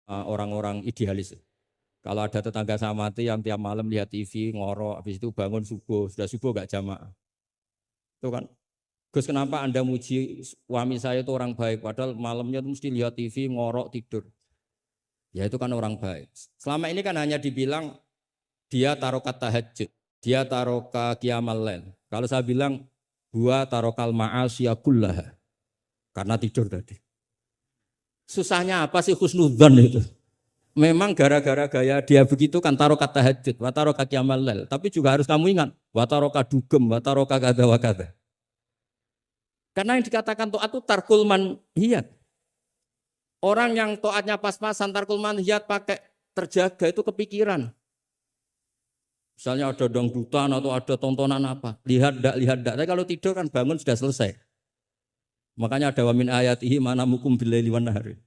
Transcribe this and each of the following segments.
orang-orang idealis. Kalau ada tetangga saya mati yang tiap malam lihat TV, ngorok, habis itu bangun subuh, sudah subuh gak jamaah. Itu kan, Gus kenapa Anda muji suami saya itu orang baik, padahal malamnya itu mesti lihat TV, ngorok, tidur. Ya itu kan orang baik. Selama ini kan hanya dibilang dia tarokat tahajud, dia taroka qiyamal lail. Kalau saya bilang, gua tarokal ma'asya kullaha, karena tidur tadi. Susahnya apa sih husnudzon itu? Memang gara-gara gaya dia begitu kan tarokat tahajud, wa taroka qiyamal lail. Tapi juga harus kamu ingat, wa taroka dugem, wa taroka kada wa kada. Karena yang dikatakan taat itu tarkul manhiyat. Orang yang taatnya pas-pasan tarkul manhiyat pakai terjaga itu kepikiran. Misalnya ada dangdutan atau ada tontonan apa, lihat dak. Tapi kalau tidur kan bangun sudah selesai. Makanya ada wa min ayatihi manamukum billaili wan nahari.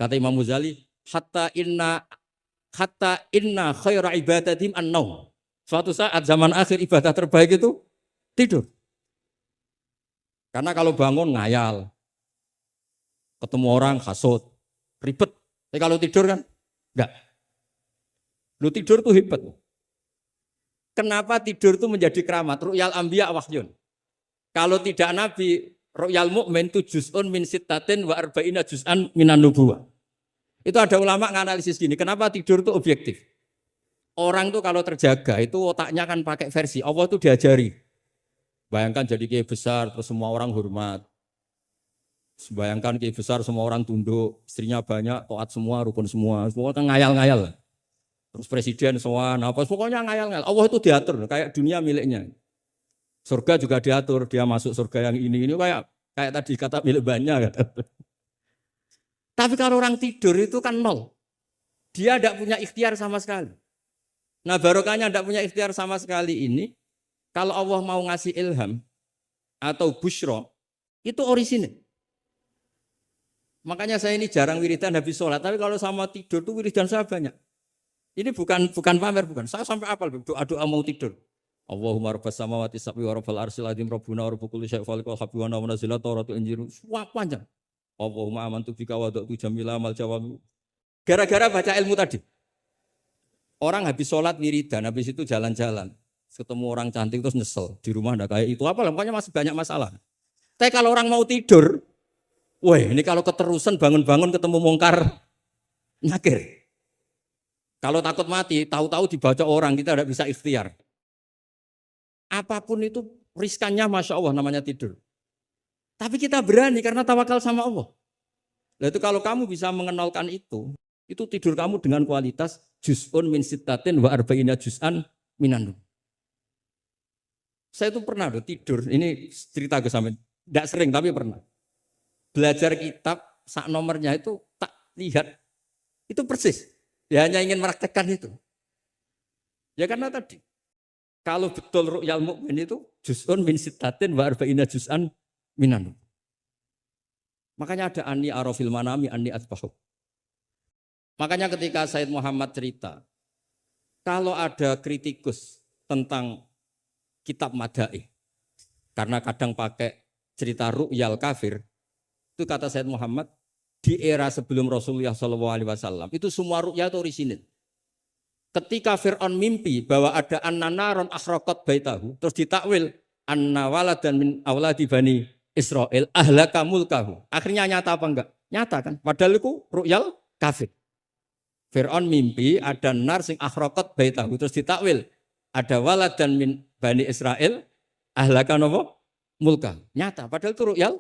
Kata Imam Ghazali, hatta inna khaira ibadatim an-naum. Suatu saat zaman akhir ibadah terbaik itu tidur. Karena kalau bangun ngayal, ketemu orang hasut, ribet. Tapi kalau tidur kan enggak. Lu tidur tuh hebat. Kenapa tidur itu menjadi keramat? Ru'yal anbiya wahyun. Kalau tidak nabi, ru'yal mu'min itu juz'un min sittatin wa arba'ina juz'an minan nubuwah. Itu ada ulama nganalisis gini, kenapa tidur itu objektif? Orang tuh kalau terjaga itu otaknya kan pakai versi, Allah tuh diajari. Bayangkan jadi kiai besar terus semua orang hormat. Bayangkan kiai besar semua orang tunduk, istrinya banyak, taat semua, rukun semua kan ngayal-ngayal. Terus presiden semua, pokoknya ngayal-ngayal. Allah itu diatur kayak dunia miliknya. Surga juga diatur, dia masuk surga yang ini kayak tadi kata milik banyak. Tapi kalau orang tidur itu kan nol. Dia tidak punya ikhtiar sama sekali. Nah barokahnya tidak punya ikhtiar sama sekali ini, kalau Allah mau ngasih ilham atau busyro, itu orisinil. Makanya saya ini jarang wiridan habis sholat, tapi kalau sama tidur tuh wiridan saya banyak. Ini bukan pamer, bukan. Saya sampai apal doa-doa mau tidur. Allahumma rabbas samawati sab'i wa rabbal arsyil azim rabbuna wa rabbul kulli syai'in khaliqul habibana wa nazzila tawratu injilu. Wah panjang. Allahumma amantu bika wa da'tu jamila amal jawami. Gara-gara baca ilmu tadi. Orang habis sholat wiridan, habis itu jalan-jalan. Ketemu orang cantik terus nyesel. Di rumah enggak kayak itu. Apa pokoknya masih banyak masalah. Tapi kalau orang mau tidur, wah ini kalau keterusan bangun-bangun ketemu mungkar, nyakir. Kalau takut mati, tahu-tahu dibaca orang, kita tidak bisa ikhtiar. Apapun itu riskannya Masya Allah namanya tidur. Tapi kita berani karena tawakal sama Allah. Nah itu kalau kamu bisa mengenalkan itu tidur kamu dengan kualitas juz'un min sittatin wa arba'ina juz'an minan. Saya itu pernah tidur, ini cerita ke sampean. Tidak sering tapi pernah. Belajar kitab, sak nomornya itu tak lihat. Itu persis. Dia hanya ingin meraktekkan itu. Ya karena tadi. Kalau betul ru'yal mu'min itu juz'un min sittatin wa arba'ina juz'an minan. Makanya ada anni arafil manami anni atbahu. Makanya ketika Said Muhammad cerita, kalau ada kritikus tentang kitab Madaih, karena kadang pakai cerita ru'yal kafir, itu kata Said Muhammad, di era sebelum Rasulullah SAW, itu semua ru'ya itu orisinil. Ketika Fir'aun mimpi bahwa ada an-naron akhraqat baitahu, terus ditakwil anna waladan min awladi bani Israel ahlaka mulkahu. Akhirnya nyata apa enggak? Nyata kan? Padahal itu ru'yal kafir. Fir'aun mimpi ada nar sing akhraqat baitahu, terus ditakwil ada waladan min bani Israel ahlaka napa? Mulkahu. Nyata, padahal itu ru'yal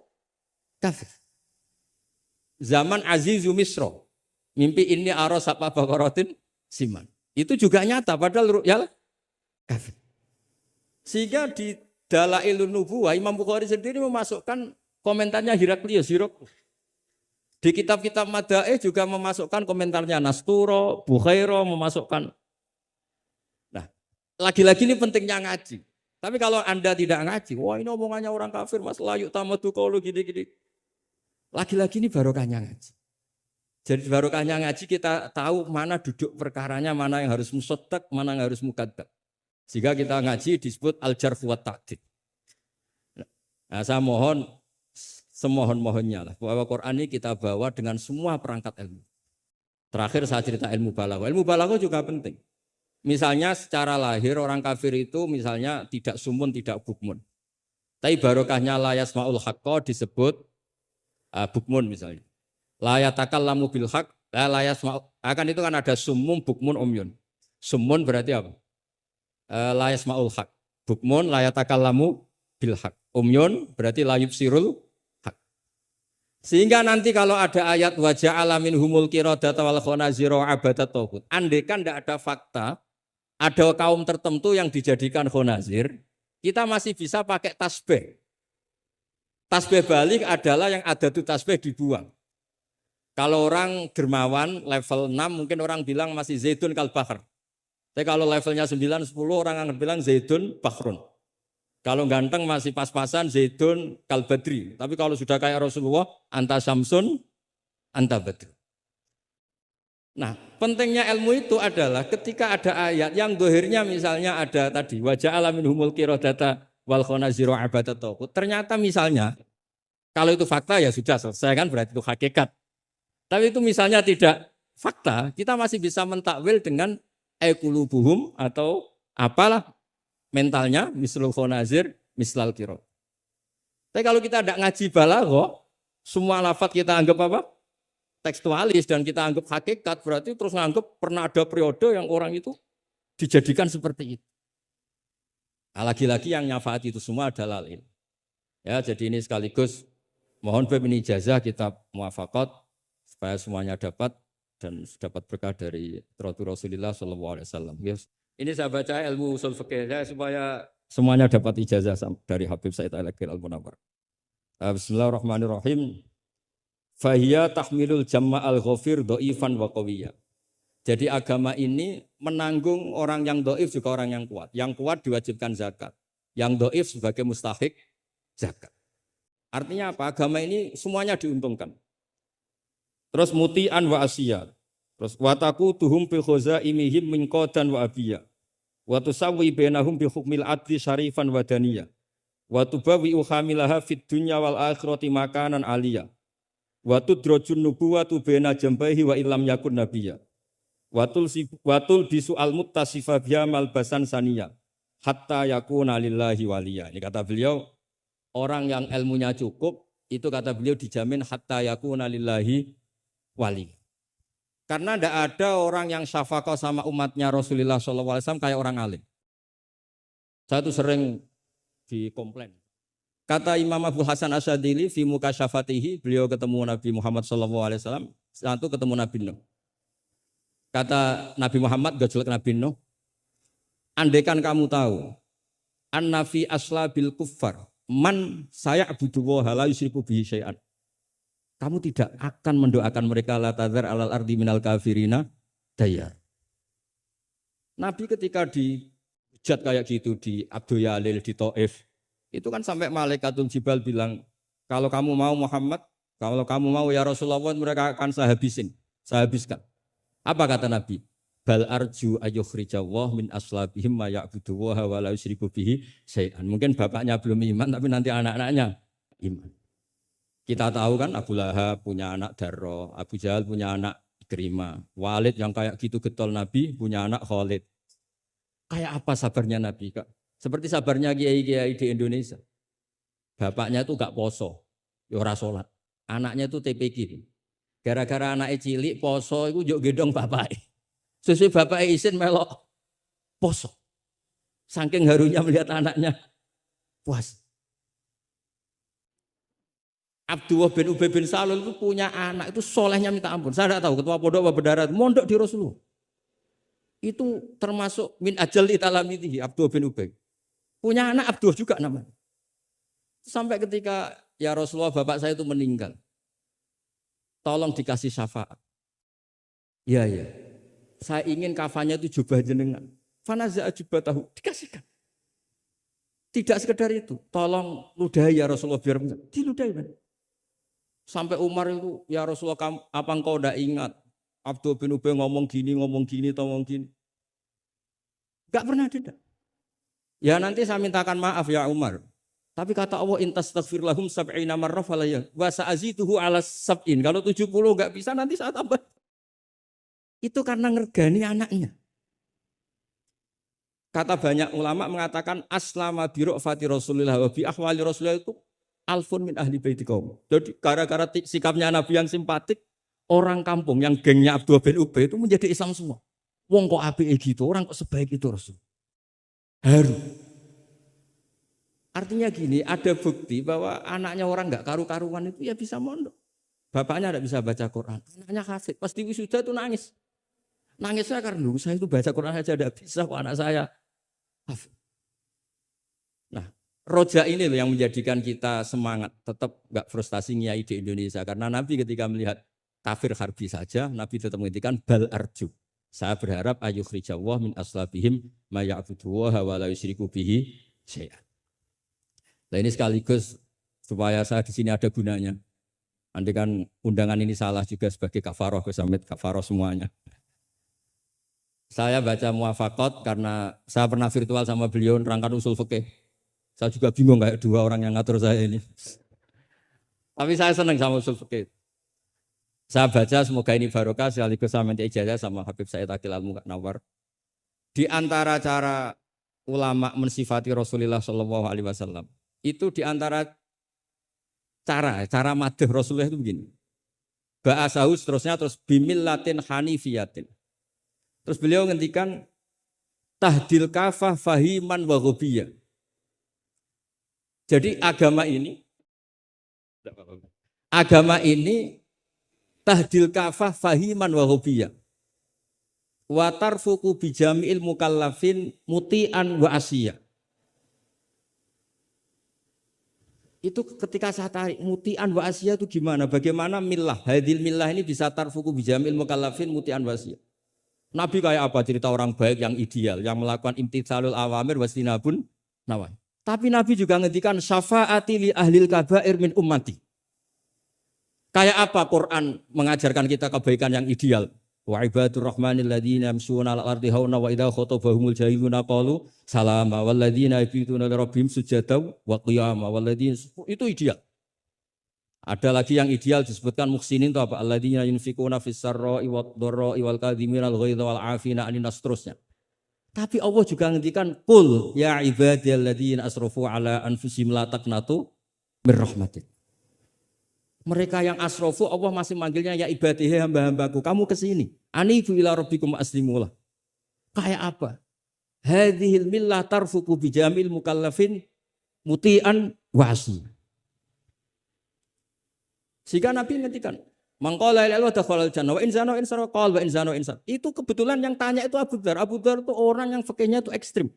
kafir. Zaman Azizu Misro, mimpi ini aros apa bakaratin siman. Itu juga nyata padahal ru'yal kafir. Sehingga di Dalailun Nubuwah Imam Bukhari sendiri memasukkan komentarnya Heraklius. Di kitab-kitab Madaih juga memasukkan komentarnya Nasturo, Bukhairo memasukkan. Nah, lagi-lagi ini pentingnya ngaji. Tapi kalau Anda tidak ngaji, wah ini omongannya orang kafir, Mas Layu tamadu qaulu gini-gini. Lagi-lagi ini barokahnya ngaji. Jadi barokahnya ngaji kita tahu mana duduk perkaranya, mana yang harus musaddaq, mana yang harus mukadzab. Jika kita ngaji disebut al-jarh wa ta'dil. Nah, saya mohon semohon-mohonnya lah bahwa Quran ini kita bawa dengan semua perangkat ilmu. Terakhir saya cerita ilmu balaghah. Ilmu balaghah juga penting. Misalnya secara lahir orang kafir itu misalnya tidak sumun, tidak bukmun. Tapi barokahnya la yasmaul haqqa disebut bukmun misalnya. La yatakallamu bil haqq, la yasma'u. Akan itu kan ada sumum, bukmun, umyun. Sumun berarti apa? La yasmaul haqq. Bukmun la yatakallamu bil haqq. Umyun berarti la yubsirul haqq. Sehingga nanti kalau ada ayat wa ja'ala minhumul qiradata wal khanazira abadat taghut. Andaikan tidak ada fakta, ada kaum tertentu yang dijadikan khonazir, kita masih bisa pakai tasbih. Tasbih balik adalah yang ada itu tasbih dibuang. Kalau orang dermawan level 6 mungkin orang bilang masih zaitun kal bahr. Tapi kalau levelnya 9, 10 orang akan bilang zaitun bahrun. Kalau ganteng masih pas-pasan zaitun kal badri. Tapi kalau sudah kayak Rasulullah anta syamsun anta badri. Nah, pentingnya ilmu itu adalah ketika ada ayat yang dohirnya misalnya ada tadi wajah alamin humul qiradata wal khonaziro abadat taghut. Ternyata misalnya kalau itu fakta ya sudah selesai kan berarti itu hakikat. Tapi itu misalnya tidak fakta, kita masih bisa mentakwil dengan ekulubuhum atau apalah mentalnya mislul khonazir mislal qirad. Tapi kalau kita tidak ngaji balaghah, semua lafaz kita anggap apa? Tekstualis dan kita anggap hakikat, berarti terus menganggap pernah ada periode yang orang itu dijadikan seperti itu. Nah, lagi-lagi yang nyafaat itu semua adalah ilmu. Ya, jadi ini sekaligus mohon bab ini ijazah kitab muwafaqat supaya semuanya dapat dan dapat berkah dari Rasulullah SAW. Yes. Ini saya baca ilmu usul fikih saya supaya semuanya dapat ijazah dari Habib Said Al-Akhir Al-Munawwar. Bismillahirrahmanirrahim. Fahiya tahmilul jamma al-ghafir do'ifan wa qawiyya. Jadi agama ini menanggung orang yang do'if juga orang yang kuat. Yang kuat diwajibkan zakat. Yang do'if sebagai mustahik zakat. Artinya apa? Agama ini semuanya diuntungkan. Terus muti'an wa asiyat. Terus wataku tuhum bil khazaimihim min qadan wa abiyya. Wa tusawwi bainahum bi hukmil adli syarifan wa daniyya. Wa tubawi uhamilaha fid dunya wal akhirati makanan aliyya. Wa tudrajun nubuwatu baina jambaihi wa illam yakun nabiyya. Wa tul bisu al muttasifa biha malbasan saniyya hatta yakuna lillahi waliya. Ini kata beliau, orang yang ilmunya cukup itu kata beliau dijamin hatta yakuna lillahi wali. Karena tidak ada orang yang syafaqah sama umatnya Rasulullah SAW kayak orang alim. Saya itu sering dikomplain. Kata Imam Abu Hasan Asyadili fi mukasyafatihi, beliau ketemu Nabi Muhammad SAW, satu ketemu Nabi Nuh. Kata Nabi Muhammad, gak jelek Nabi Nuh, andaikan kamu tahu, anna fi aslabil kuffar, man saya'budu wa la yusyriku bihi syai'an. Kamu tidak akan mendoakan mereka la tadzar alal ardi minal kafirina dayar. Nabi ketika dihujat kayak gitu di Abdul Yalil di Taif, itu kan sampai Malaikatul Jibal bilang, kalau kamu mau Muhammad, kalau kamu mau ya Rasulullah, mereka akan saya habiskan. Apa kata Nabi? Bal arju ayyukhrijallah min aslabihim ma ya'budu wa la yusyriku bihi syai'an. Mungkin bapaknya belum iman tapi nanti anak-anaknya iman. Kita tahu kan Abu Lahab punya anak Darro, Abu Jahal punya anak Ikrimah, Walid yang kayak gitu getol Nabi punya anak Khalid. Kayak apa sabarnya Nabi, Kak? Seperti sabarnya kiai-kiai di Indonesia. Bapaknya itu gak poso, ya ora salat. Anaknya itu TPG. Gara-gara anaknya cilik poso itu yuk gedong bapaknya. Sesuai bapaknya izin melok poso. Saking harunya melihat anaknya puas. Abdullah bin Ubay bin Salul itu punya anak itu solehnya minta ampun. Saya tidak tahu ketua pondok apa berdarah mondok di Rasulullah. Itu termasuk min ajal italamitihi Abdullah bin Ubay. Punya anak Abdullah juga namanya. Sampai ketika ya Rasulullah bapak saya itu meninggal. Tolong dikasih syafaat. Ya. Saya ingin kafannya itu jubah jenengan. Fanaza jubah tahu dikasihkan. Tidak sekedar itu. Tolong ludahi ya Rasulullah biar diludahi. Sampai Umar itu, ya Rasulullah, apa engkau tidak ingat? Abdul bin Ubay ngomong gini, ngomong gini. Enggak pernah tidak. Ya nanti saya mintakan maaf ya Umar. Tapi kata Allah, intastaghfir lahum sab'ina marrah falayya wa sa'azituhu ala sab'in. Kalau 70 enggak bisa, nanti saya tambah. Itu karena ngergani anaknya. Kata banyak ulama mengatakan aslama bi ra'fati Rasulillah wa bi ahwali Rasulillah itu alfun min ahli baiti qaum. Jadi gara-gara sikapnya Nabi yang simpatik, orang kampung yang gengnya Abdullah bin Ubay itu menjadi Islam semua. Wong kok apike gitu, orang kok sebaik itu Rasul. Haru. Artinya gini, ada bukti bahwa anaknya orang nggak karu-karuan itu ya bisa mondok. Bapaknya tidak bisa baca Quran, anaknya hafid. Pasti wisuda itu nangis. Nangisnya karena saya itu baca Quran saja tidak bisa kok anak saya. Nah, roja ini loh yang menjadikan kita semangat, tetap nggak frustasi nyai di Indonesia. Karena Nabi ketika melihat kafir harbi saja, Nabi tetap menghentikan bal arju. Saya berharap ayukhrijawah min aslabihim ma ya'buduwaha wa la yusyriku bihi syai'an. Nah ini sekaligus supaya saya di sini ada gunanya. Andai kan undangan ini salah juga sebagai kafaroh, Gus Hamid, kafaroh semuanya. Saya baca muwafaqat karena saya pernah virtual sama beliau nerangkan usul fikih. Saya juga bingung kayak dua orang yang ngatur saya ini. Tapi saya senang sama usul fikih. Saya baca semoga ini barokah sekaligus saya minta ijazah sama Habib Said Aqil Al-Munawwar. Di antara cara ulama mensifati Rasulullah Shallallahu Alaihi Wasallam itu di antara cara madh Rasulullah itu begini. Ba'asahu terusnya terus bimillatin hanifiyatin. Terus beliau ngendikan tahdil kafah fahiman wa ghobiyah. Jadi agama ini tahdil kafah fahiman wa ghobiyah. Wa tarfuku bijami'il mukallafin muti'an wa asiyah. Itu ketika saya tarik muti'an wa asiyah itu gimana? Bagaimana millah? Hadil millah ini bisa tarfuku bijami'il mukallafin muti'an wa asiyah. Nabi kayak apa cerita orang baik yang ideal, yang melakukan imtitsalul awamir wastinabun nawahi. Tapi Nabi juga ngendikan syafaati li ahlil kabair min ummati. Kayak apa Quran mengajarkan kita kebaikan yang ideal? Wa ibadur rahmanil ladzina yamshuna 'alal ardi hauna wa idza khatabahumul jahiluna qalu salama wal ladzina yabituna li rabbihim sujada wa qiyama wal ladzina itu ideal. Ada lagi yang ideal disebutkan muhsinin itu apa? Alladzina yunfikuna fis sarra'i wad dharra'i wal kadhimina al ghaidha wal 'afina 'anil nas terusnya. Tapi Allah juga ngendikan qul ya ibadiyalladzina asrafu 'ala anfusihim la taqnatu mir rahmatin. Mereka yang asrafu Allah masih manggilnya ya ibadihi hamba-hambaku, kamu ke sini. Anibu ila rabbikum aslimulah. Kayak apa? Hadhil millah tarfuqu bijamil mukallafin muti'an wa asiyah. Sehingga Nabi ngertikan, mangqala la ilaha illallah jannah wa insana wa insara qal wa insana wa insan. Itu kebetulan yang tanya itu Abu Dzar. Abu Dzar itu orang yang fikihnya itu ekstrim.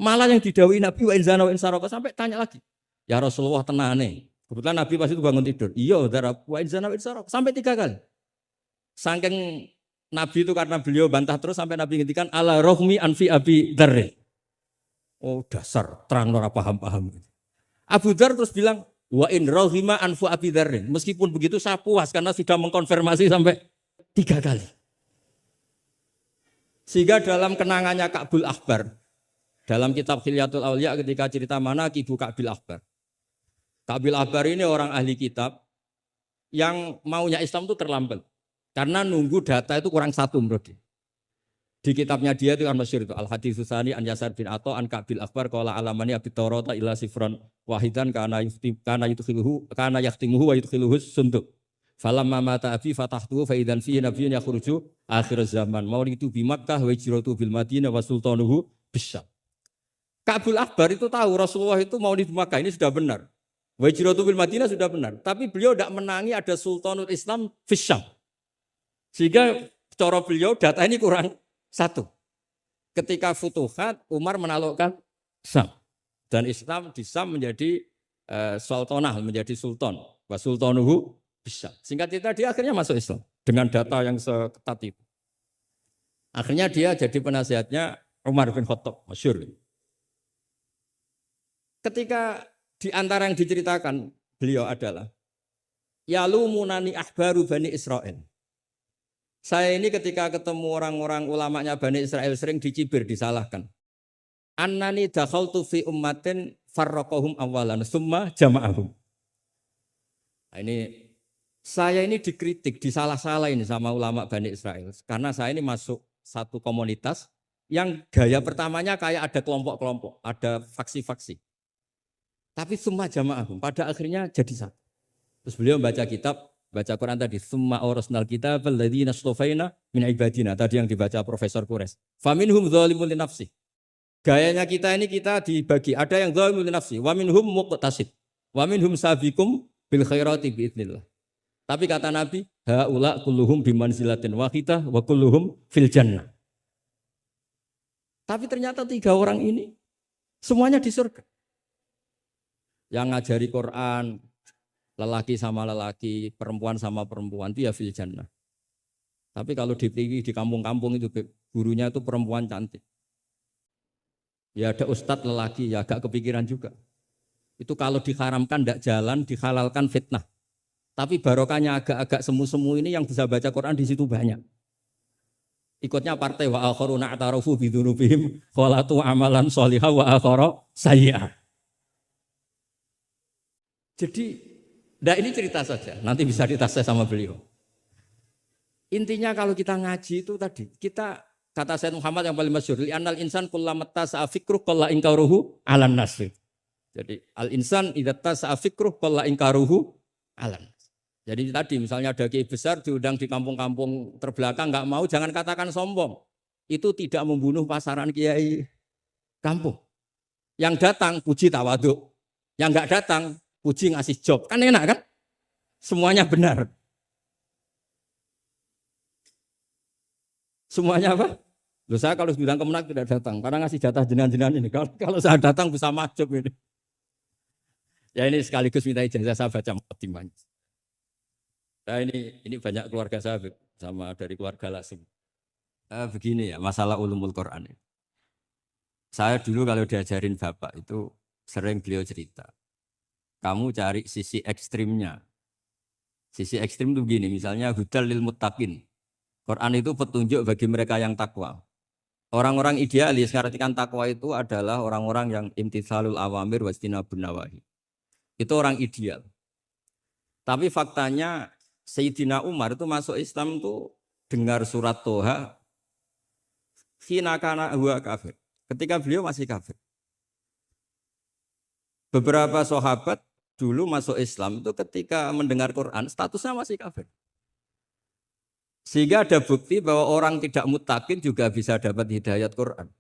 Malah yang didhawuhi Nabi wa insana wa insara sampai tanya lagi. Ya Rasulullah tenane. Kebetulan Nabi pasti itu bangun tidur. Iya, Dzar wa insana wa insara sampai 3 kali. Saking Nabi itu karena beliau bantah terus sampai Nabi ngendikan ala rohmi anfi Abi Dzar. Oh, dasar terang ora paham-paham. Abu Dzar terus bilang wa in rohima anfu Abi Dzarrin. Meskipun begitu saya puas karena sudah mengkonfirmasi sampai 3 kali. Sehingga dalam kenangannya Ka'bul Ahbar, dalam kitab Khilyatul Auliya ketika cerita mana Ibu Ka'bil Ahbar. Ka'bil Ahbar ini orang ahli kitab yang maunya Islam itu terlambat. Karena nunggu data itu kurang 1 menurut dia. Di kitabnya dia itu kan masyhur itu Al-Hadits Tsani an Yasar bin Atha an Ka'bil Akbar qala alamani abi Taurata illa sifran wahidan kana yahtimuhu wa yudkhiluhu sunduk. Falamma mata abi fatahtuhu fa idzan fihi nabiyyun yakhruju akhir zaman. Maulidu bi Makkah wa hijratu bil Madinah wa sultanuhu bisyam. Ka'bil Akbar itu tahu Rasulullah itu maulid di Makkah ini sudah benar. Wa hijratu bil Madinah sudah benar, tapi beliau tidak menangi ada sultanul Islam bisyam. Sehingga cara beliau data ini kurang 1. Ketika Futuhat, Umar menaklukkan Syam. Dan Islam di Syam menjadi sultanah, menjadi sultan. Wa sultanuhu bisyam. Singkat cerita dia akhirnya masuk Islam. Dengan data yang seketat itu. Akhirnya dia jadi penasihatnya Umar bin Khattab. Masyhur. Ketika di antara yang diceritakan beliau adalah yalumunani ahbaru Bani Israel. Saya ini ketika ketemu orang-orang ulamanya Bani Israel sering dicibir, disalahkan. Annani dakhaltu fi ummatin farraqahum awalan summa jama'ahum. Nah, ini Saya ini dikritik, disalah-salah ini sama ulama Bani Israel. Karena saya ini masuk satu komunitas yang gaya pertamanya kayak ada kelompok-kelompok, ada faksi-faksi. Tapi semua jamaah pada akhirnya jadi satu. Terus beliau baca kitab, baca Quran tadi, summa awrasnal kitab alladzina astafaina min ibadina. Tadi yang dibaca Profesor Kures. Faminhum dzalimun li nafsi. Gayanya kita ini kita dibagi, ada yang dzalimun li nafsi, wa minhum muqtasid, wa minhum sabiqum bil khairati biidznillah. Tapi kata Nabi, haula kulluhum bimanzilatin wahidah wa kulluhum fil jannah. Tapi ternyata 3 orang ini semuanya di surga. Yang ngajari Quran, lelaki sama lelaki, perempuan sama perempuan, itu ya fil jannah. Tapi kalau di TV, di kampung-kampung itu gurunya itu perempuan cantik. Ya ada ustadz lelaki, ya agak kepikiran juga. Itu kalau diharamkan tidak jalan, dihalalkan fitnah. Tapi barokahnya agak-agak semu-semu ini yang bisa baca Quran di situ banyak. Ikutnya partai wa akharuna atarafu bidzunubihim khalatu amalan sholihah wa akhara sayyi'ah. Jadi, ini cerita saja, nanti bisa ditas sama beliau. Intinya kalau kita ngaji itu tadi, kita kata Sayyid Muhammad yang paling masyhur, li'annal insan kullamatta sa'afikruh qalla inkaruhu 'alan nas. Jadi, al-insan idza tasa'afikruh qalla inkaruhu 'alan nas. Jadi tadi misalnya ada kiai besar diundang di kampung-kampung terbelakang nggak mau, jangan katakan sombong. Itu tidak membunuh pasaran kiai kampung. Yang datang puji tawaduk, yang nggak datang puji ngasih job, kan enak kan? Semuanya benar. Semuanya apa? Loh, saya kalau bilang Kemenak tidak datang, karena ngasih jatah jenengan-jenengan ini. Kalau saya datang bisa majub ini. Ya ini sekaligus minta ijazah saya baca Muqaddimahnya. Nah ini banyak keluarga saya sama dari keluarga Lasim. Begini ya, masalah ulumul Quran. Saya dulu kalau diajarin bapak itu sering beliau cerita. Kamu cari sisi ekstrimnya. Sisi ekstrim itu begini, misalnya hudal lil muttaqin. Quran itu petunjuk bagi mereka yang takwa. Orang-orang idealis mengartikan takwa itu adalah orang-orang yang imtitsalul awamir wastinabun nawahi. Itu orang ideal. Tapi faktanya Sayyidina Umar itu masuk Islam itu dengar surat Toha hina kana huwa kafir. Ketika beliau masih kafir. Beberapa sahabat dulu masuk Islam itu ketika mendengar Quran statusnya masih kafir. Sehingga ada bukti bahwa orang tidak muttaqin juga bisa dapat hidayat Quran.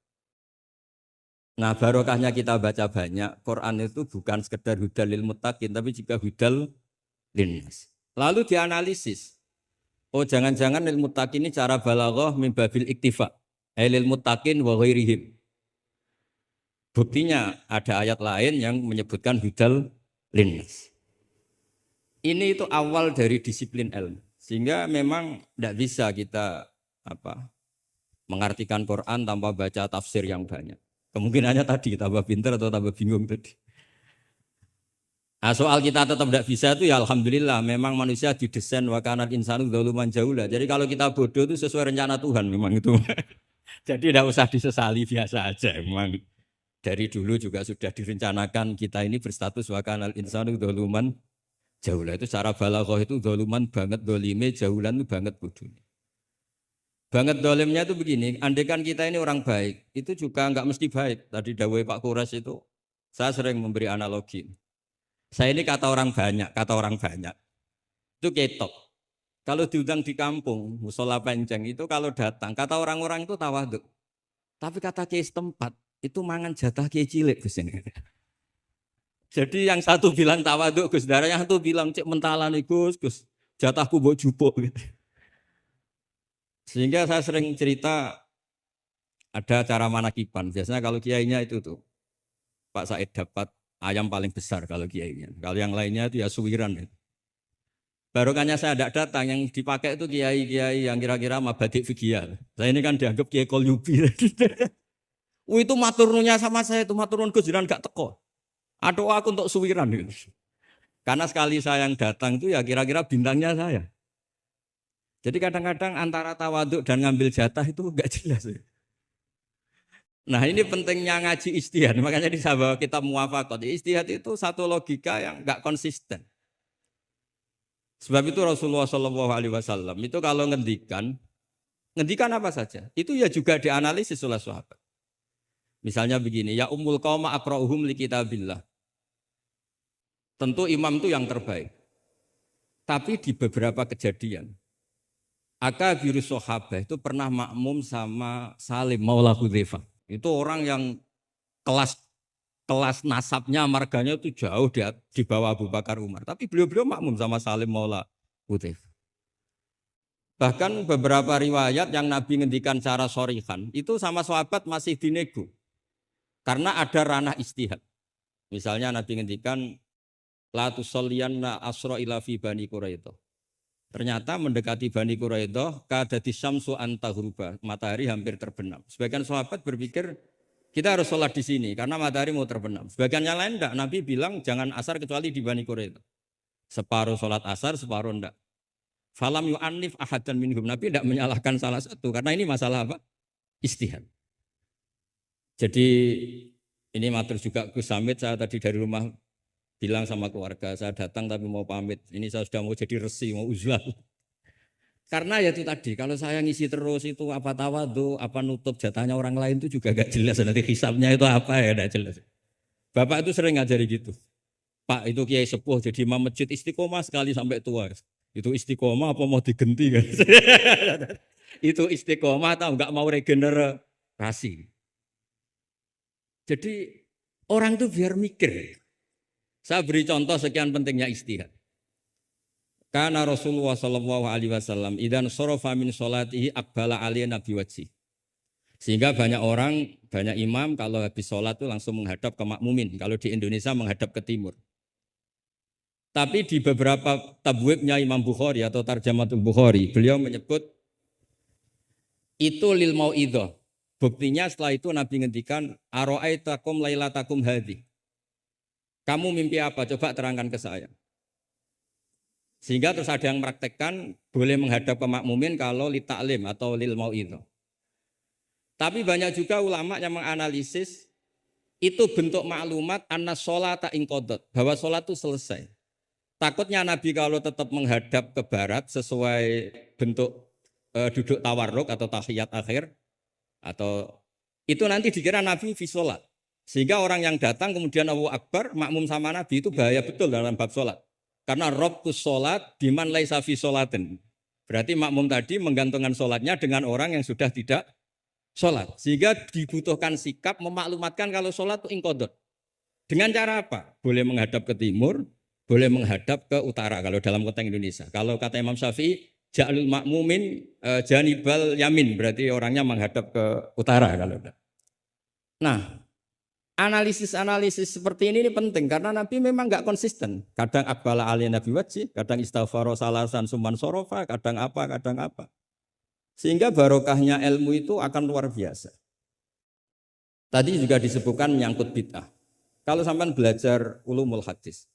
Nah barokahnya kita baca banyak, Quran itu bukan sekedar hudal lil muttaqin tapi juga hudal linnas. Lalu dianalisis. Oh jangan-jangan lil muttaqin ini cara balaghah min babil iktifa. Lil muttaqin wa ghairihim. Buktinya ada ayat lain yang menyebutkan hudal linnas. Ini itu awal dari disiplin ilmu. Sehingga memang tidak bisa kita mengartikan Quran tanpa baca tafsir yang banyak. Kemungkinannya tadi tambah pintar atau tambah bingung tadi. Nah, soal kita tetap tidak bisa itu ya alhamdulillah memang manusia didesain wa kanal insanu dzaluman jahula. Jadi kalau kita bodoh itu sesuai rencana Tuhan memang itu. Jadi tidak usah disesali, biasa aja memang. Dari dulu juga sudah direncanakan kita ini berstatus wa kanal insanu dzaluman jahula. Itu secara balaghah itu dzaluman banget, dolime, jahulan itu banget bodohnya. Banget dolimnya itu begini, andaikan kita ini orang baik, itu juga enggak mesti baik. Tadi dawuh Pak Kures itu saya sering memberi analogi. Saya ini kata orang banyak. Itu ketok. Kalau diundang di kampung, musola penceng itu kalau datang, kata orang-orang itu tawaduk. Tapi kata kiai setempat, itu mangan jatah kiai cilik Gus ini. Jadi yang satu bilang tawaduk Gus, yang satu bilang cek mentalan Gus, jatahku mbok jupuk. Sehingga saya sering cerita ada acara manakiban. Biasanya kalau kiainya itu tuh Pak Said dapat ayam paling besar kalau kiainya. Kalau yang lainnya itu ya suwiran. Barokahnya saya tidak datang, yang dipakai itu kiai-kiai yang kira-kira mabadik fikih. Saya ini kan dianggap kiai kolyubi. Itu maturnunya sama saya itu maturun Gus jiran gak teko. Aduh aku untuk suwiran. Karena sekali saya yang datang itu ya kira-kira bintangnya saya. Jadi kadang-kadang antara tawaduk dan ngambil jatah itu enggak jelas. Nah ini pentingnya ngaji ijtihad, makanya di sahabat kita muwafaqat. Ijtihad itu satu logika yang enggak konsisten. Sebab itu Rasulullah Shallallahu Alaihi Wasallam itu kalau ngendikan apa saja, itu ya juga dianalisis oleh sahabat. Misalnya begini, ya ummul qauma aqra'uhum li kitabillah. Tentu imam itu yang terbaik. Tapi di beberapa kejadian, akabirus sahabah itu pernah makmum sama Salim Maula Hudzaifah. Itu orang yang kelas nasabnya, marganya itu jauh di bawah Abu Bakar Umar. Tapi beliau-beliau makmum sama Salim Maula Hudzaifah. Bahkan beberapa riwayat yang Nabi ngendikan cara shorihan, itu sama sahabat masih dinego. Karena ada ranah istihad. Misalnya Nabi ngendikan, la tusalliyanna asra ila fi Bani Quraidah. Ternyata mendekati Bani Quraidah, kadati syamsu antahruba, matahari hampir terbenam. Sebagian sahabat berpikir, kita harus sholat di sini karena matahari mau terbenam. Sebagian yang lain enggak, Nabi bilang jangan asar kecuali di Bani Quraidah. Separuh sholat asar, separuh enggak. Falam yu'annif ahadan minhum. Nabi tidak menyalahkan salah satu karena ini masalah apa? Istihad. Jadi ini matur juga Gus Samit, saya tadi dari rumah bilang sama keluarga, saya datang tapi mau pamit. Ini saya sudah mau jadi resi, mau uzlah. Karena ya itu tadi, kalau saya ngisi terus itu apa tawadu, apa nutup jatahnya orang lain itu juga gak jelas. Nanti hisabnya itu apa ya gak jelas. Bapak itu sering ngajari gitu. Pak itu kiai sepuh jadi imam masjid istiqomah sekali sampai tua. Itu istiqomah apa mau digenti kan? Itu istiqomah atau enggak mau regenerasi. Jadi orang itu biar mikir. Saya beri contoh sekian pentingnya istihad. Karena Rasulullah Shallallahu Alaihi Wasallam idan sorofa min sholatihi akbala aliyah nabi wajhi. Sehingga banyak orang, banyak imam kalau habis sholat itu langsung menghadap ke makmumin. Kalau di Indonesia menghadap ke timur. Tapi di beberapa tabwibnya Imam Bukhari atau Tarjamatul Bukhari, beliau menyebut itu lil mau'idhah. Buktinya setelah itu Nabi ngendikan ara'aitakum lailatakum hadhi. Kamu mimpi apa? Coba terangkan ke saya. Sehingga terus ada yang mempraktekkan boleh menghadap ke makmumin kalau li ta'lim atau lil mau'idhah. Tapi banyak juga ulama yang menganalisis itu bentuk maklumat anna sholata inqadat, bahwa sholat itu selesai. Takutnya Nabi kalau tetap menghadap ke barat sesuai bentuk duduk tawarruk atau tahiyat akhir atau itu nanti dikira Nabi fi sholat. Sehingga orang yang datang kemudian Allahu Akbar makmum sama Nabi itu bahaya betul dalam bab sholat. Karena robtus sholat biman laisa fi sholatin. Berarti makmum tadi menggantungkan sholatnya dengan orang yang sudah tidak sholat. Sehingga dibutuhkan sikap memaklumatkan kalau sholat itu inqadhat. Dengan cara apa? Boleh menghadap ke timur, boleh menghadap ke utara kalau dalam konteks Indonesia. Kalau kata Imam Syafi'i, ja'alul makmumin janibal yamin, berarti orangnya menghadap ke utara kalau. Nah, analisis seperti ini penting karena Nabi memang enggak konsisten. Kadang aqbala ali nabi wajhi, kadang istaghfara salasan summan sorofa, kadang apa. Sehingga barokahnya ilmu itu akan luar biasa. Tadi juga disebutkan menyangkut bid'ah. Kalau sampean belajar ulumul hadis,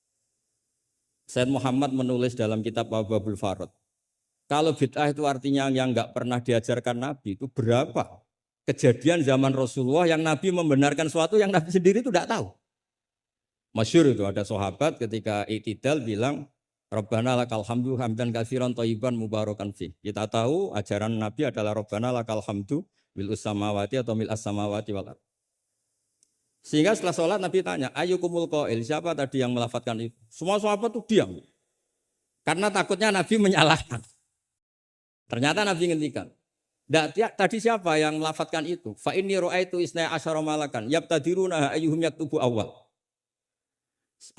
Sayyid Muhammad menulis dalam kitab Abwabul Farad. Kalau bid'ah itu artinya yang enggak pernah diajarkan Nabi itu berapa kejadian zaman Rasulullah yang Nabi membenarkan sesuatu yang Nabi sendiri itu tidak tahu. Masyhur itu ada sahabat ketika i'tidal bilang Rabbana lakal hamdu hamdan katsiran thayyiban mubarakan fi. Kita tahu ajaran Nabi adalah Rabbana lakal hamdu bil samawati atau mil as-samawati wal ardh. Sehingga setelah sholat Nabi tanya, ayyukumul qail, siapa tadi yang melafadzkan itu? Semua sahabat itu diam. Karena takutnya Nabi menyalahkan. Ternyata Nabi ngendikan, tadi siapa yang melafadzkan itu? Fa inni ra'aitu isna asyara malakan, yabtadiruna ayyuhum yaktubu awal.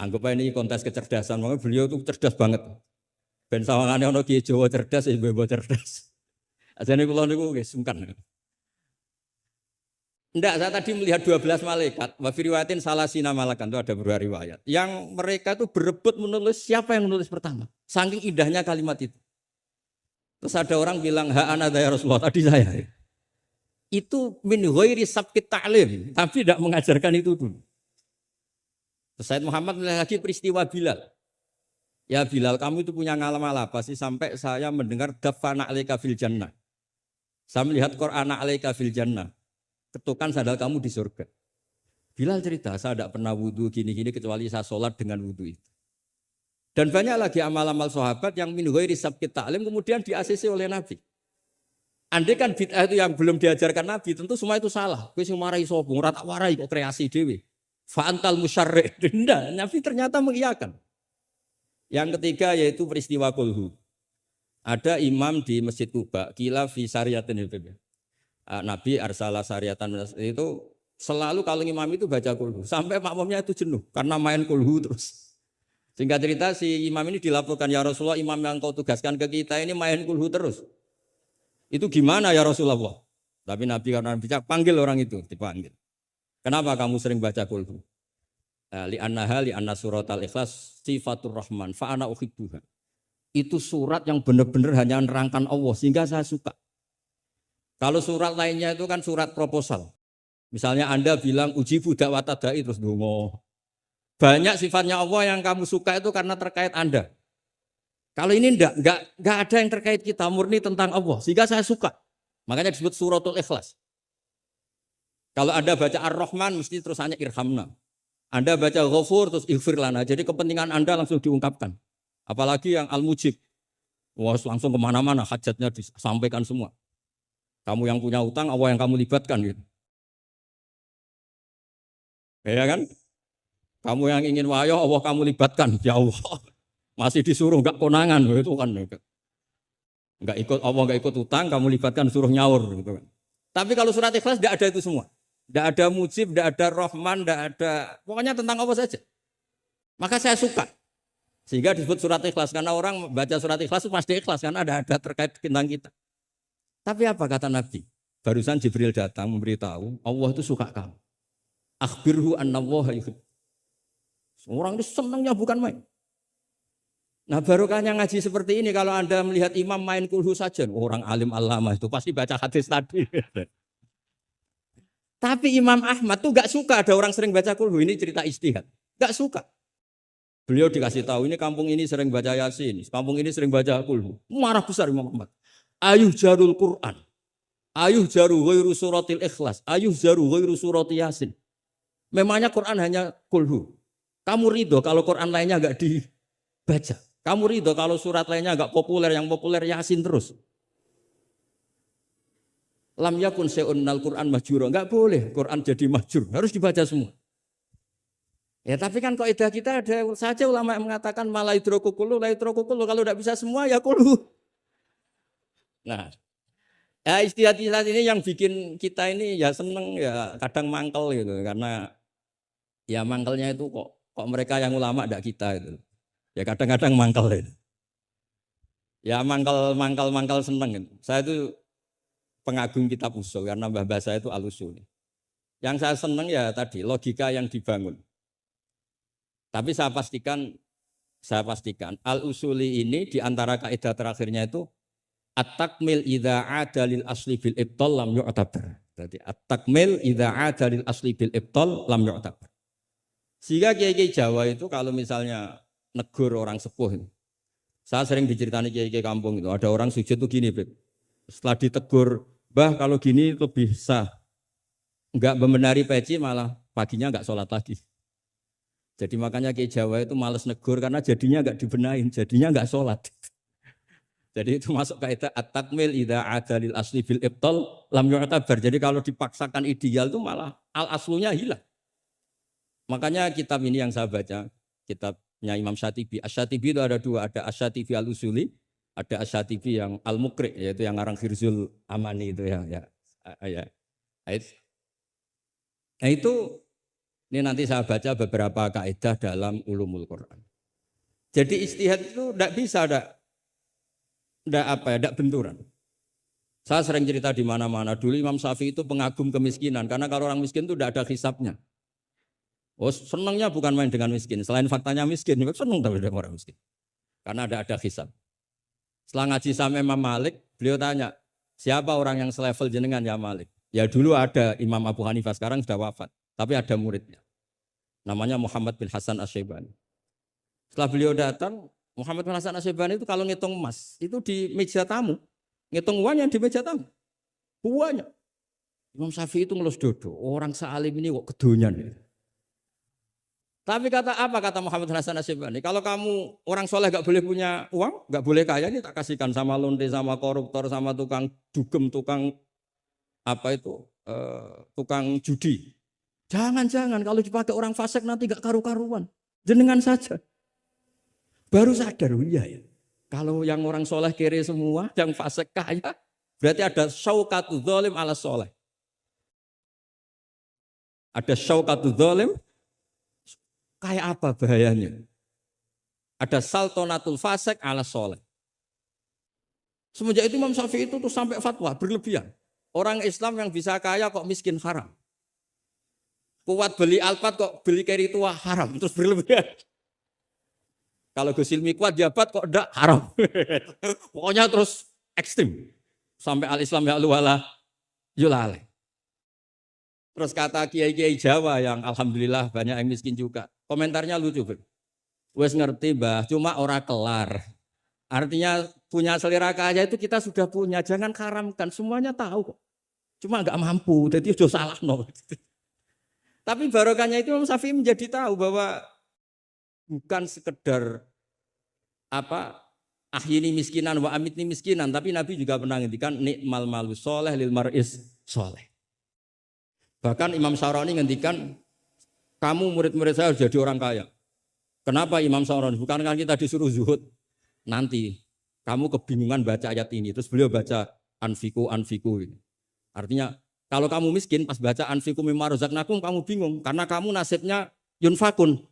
Anggap ini kontes kecerdasan, makanya beliau itu cerdas banget. Ben sawangane ana kiye Jawa cerdas, ibu cerdas. Ajane kula niku nggih sungkan. Enggak, saya tadi melihat 12 malaikat. Wa fi riwayatin salasina malakan, itu ada beberapa riwayat. Yang mereka itu berebut menulis siapa yang menulis pertama. Saking indahnya kalimat itu. Terus ada orang bilang, ha ana ya Rasulullah, tadi saya. Itu min ghairi sabqit ta'lim, tapi tidak mengajarkan itu dulu. Terus Sayyid Muhammad melihat lagi peristiwa Bilal. Ya Bilal, kamu itu punya ngalaman apa sih sampai saya mendengar dafana alaika fil jannah. Saya melihat Qur'ana alaika fil jannah. Ketukan sandal kamu di surga. Bilal cerita, saya tidak pernah wudhu gini-gini kecuali saya sholat dengan wudhu itu. Dan banyak lagi amal-amal sahabat yang min ghairi sabqit ta'lim kemudian di-ACC oleh Nabi. Andai kan bid'ah itu yang belum diajarkan Nabi, tentu semua itu salah. Kowe sing marai sapa, ora tak warai kok kreasi dhewe. Fa antal musyarri'. Ndak, Nabi ternyata mengiyakan. Yang ketiga yaitu peristiwa kulhu. Ada imam di Masjid Kuba, kila fi syariatin Nabi arsala syariatan itu selalu kalau imam itu baca kulhu. Sampai makmumnya itu jenuh karena main kulhu terus. Singkat cerita si imam ini dilaporkan, ya Rasulullah imam yang kau tugaskan ke kita ini main kulhu terus. Itu gimana ya Rasulullah? Tapi Nabi karena bijak panggil orang itu, dipanggil. Kenapa kamu sering baca kulhu? Li'anna surat al-ikhlas sifatur rahman fa'ana uhibbuha. Itu surat yang benar-benar hanya nerangkan Allah sehingga saya suka. Kalau surat lainnya itu kan surat proposal. Misalnya Anda bilang uji budak watadai terus dongo. Banyak sifatnya Allah yang kamu suka itu karena terkait Anda. Kalau ini enggak ada yang terkait kita, murni tentang Allah. Sehingga saya suka. Makanya disebut suratul ikhlas. Kalau Anda baca Ar-Rahman mesti terus hanya irhamna. Anda baca Ghafur terus ighfir lana. Jadi kepentingan Anda langsung diungkapkan. Apalagi yang Al-Mujib. Wah, langsung kemana-mana hajatnya disampaikan semua. Kamu yang punya utang, Allah yang kamu libatkan gitu. Ya kan? Kamu yang ingin wahyu, Allah kamu libatkan. Ya Allah. Masih disuruh enggak konangan itu kan. Enggak ikut Allah, enggak ikut utang, kamu libatkan suruh nyaur gitu kan. Tapi kalau surat Ikhlas enggak ada itu semua. Enggak ada Mujib, enggak ada Rahman, enggak ada pokoknya tentang Allah saja. Maka saya suka. Sehingga disebut surat Ikhlas karena orang baca surat Ikhlas itu pasti ikhlas karena ada terkait tentang kita. Tapi apa kata Nabi? Barusan Jibril datang memberitahu Allah itu suka kamu. Akhbirhu annallaha yuhib. Orang itu senangnya bukan main. Nah barokahnya ngaji seperti ini kalau Anda melihat imam main kulhu saja, orang alim alama itu pasti baca hadis tadi. Tapi Imam Ahmad tuh gak suka ada orang sering baca kulhu, ini cerita ijtihad. Gak suka. Beliau dikasih tahu ini kampung ini sering baca Yasin, kampung ini sering baca kulhu. Marah besar Imam Ahmad. Ayuh jarul Quran. Ayuh jaru ghairu suratil ikhlas. Ayuh jaru ghairu surati Yasin. Memangnya Quran hanya kulhu. Kamu ridho kalau Quran lainnya gak dibaca. Kamu ridho kalau surat lainnya agak populer, yang populer Yasin terus. Lam yakun se'unnal Quran mahjura. Enggak boleh Quran jadi mahjur. Harus dibaca semua. Ya tapi kan kaidah kita ada saja ulama yang mengatakan malah idroku kullu, la idroku kullu. Kalau tidak bisa semua ya kullu. Nah, ya istilah-istilah ini yang bikin kita ini ya seneng ya kadang mangkel gitu. Karena ya mangkelnya itu kok mereka yang ulama tidak kita itu. Ya kadang-kadang mangkal itu. Ya mangkal seneng. Saya itu pengagum kitab usul karena mbah saya itu al-usul. Yang saya seneng ya tadi logika yang dibangun. Tapi saya pastikan al-usuli ini di antara kaidah terakhirnya itu at-takmil idza ada lil asli bil ibtal lam yu'tabar. Jadi at-takmil idza ada lil asli bil ibtal lam yu'tabar. Sehingga kiai-kiai Jawa itu kalau misalnya negur orang sepuh itu. Saya sering diceritani kiai-kiai kampung itu. Ada orang sujud tuh gini, Beb. Setelah ditegur, "Mbah, kalau gini lebih sah." Enggak membenari peci malah paginya enggak sholat lagi. Jadi makanya kiai Jawa itu malas negur karena jadinya enggak dibenahin, jadinya enggak sholat. Jadi itu masuk kaidah at-takmil idza ada lil asli bil ibtal lam yu'tabar. Jadi kalau dipaksakan ideal itu malah al-aslunya hilang. Makanya kitab ini yang saya baca, kitabnya Imam Syatibi. Asy-Syatibi itu ada dua, ada Asy-Syatibi al-Usuli, ada Asy-Syatibi yang al-Muqri, yaitu yang ngarang Khirzul Amani itu ya. Nah itu ini nanti saya baca beberapa kaidah dalam ulumul Quran. Jadi ijtihad itu tidak bisa tidak benturan. Saya sering cerita di mana-mana. Dulu Imam Syafi'i itu pengagum kemiskinan karena kalau orang miskin itu tidak ada hisabnya. Oh senangnya bukan main dengan miskin. Selain faktanya miskin, senang tapi dengan orang miskin. Karena ada hisab. Setelah ngaji sama Imam Malik, beliau tanya, siapa orang yang selevel jenengan ya Malik? Ya dulu ada Imam Abu Hanifah, sekarang sudah wafat. Tapi ada muridnya. Namanya Muhammad bin Hasan Asy-Syaibani. Setelah beliau datang, Muhammad bin Hasan Asy-Syaibani itu kalau ngitung emas, itu di meja tamu. Ngitung uangnya di meja tamu. Uangnya. Imam Syafi'i itu ngelus dodo. Orang sealim ini kok kedonyan. Tapi kata Muhammad Hasan Asyibani, kalau kamu orang soleh gak boleh punya uang, gak boleh kaya, ini tak kasihkan sama lonte, sama koruptor, sama tukang dugem, tukang apa itu, tukang judi. Jangan, kalau dipakai orang fasik nanti gak karu-karuan. Jenengan saja. Baru sadar, oh iya ya. Kalau yang orang soleh kere semua, yang fasik kaya, berarti ada syaukatul zalim ala soleh. Ada syaukatul zalim, kayak apa bahayanya? Ada saltonatul fasik ala soleh. Semenjak itu Imam Syafi'i itu tuh sampai fatwa berlebihan. Orang Islam yang bisa kaya kok miskin haram. Kuat beli Alphard kok beli carry tua haram. Terus berlebihan. Kalau Gus Ilmi kuat jabat kok enggak haram. Pokoknya terus ekstrim. Sampai al-Islam ya wala yulale. Terus kata kiai-kiai Jawa yang alhamdulillah banyak yang miskin juga. Komentarnya lucu. Wes ngerti bah, cuma ora kelar. Artinya punya selera kaya itu kita sudah punya. Jangan haramkan, semuanya tahu kok. Cuma enggak mampu, jadi sudah salah no. Tapi barokahnya itu Imam Syafi'i menjadi tahu bahwa bukan sekedar ahyini miskinan wa amitni miskinan, tapi Nabi juga pernah ngendikan nikmal malu soleh lil maris soleh. Bahkan Imam Syarani ngendikan kamu murid-murid saya harus jadi orang kaya. Kenapa Imam Syarani? Bukan kan kita disuruh zuhud nanti. Kamu kebingungan baca ayat ini, terus beliau baca anfiku ini. Artinya kalau kamu miskin pas baca anfiku mimma razaqnakum kamu bingung karena kamu nasibnya yunfakun.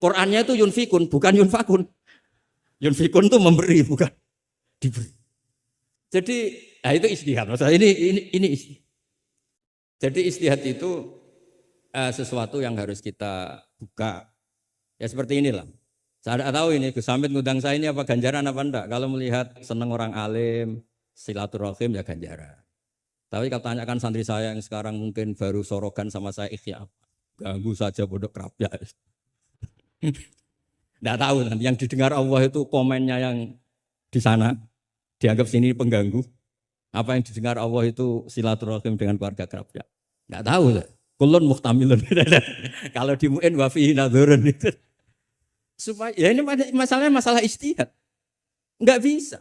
Qurannya itu yunfikun, bukan yunfakun. Yunfikun itu memberi, bukan diberi. Jadi, itu istihad. Maksudnya ini istihad. Jadi istihad itu sesuatu yang harus kita buka. Ya seperti inilah. Saya tidak tahu ini Gus Hamid ngundang saya ini apa ganjaran apa enggak. Kalau melihat senang orang alim, silaturahim ya ganjaran. Tapi kalau tanyakan santri saya yang sekarang mungkin baru sorogan sama saya ikhya, ganggu saja bodoh kerapnya. Tidak tahu nanti yang didengar Allah itu komennya yang di sana dianggap sini pengganggu. Apa yang didengar Allah itu silaturahim dengan keluarga kerapnya. Tidak tahu. Kulun muhtamilun. Kalau di mu'in wa fihi nadhurun itu. Supaya ya ini masalahnya masalah ijtihad. Enggak bisa.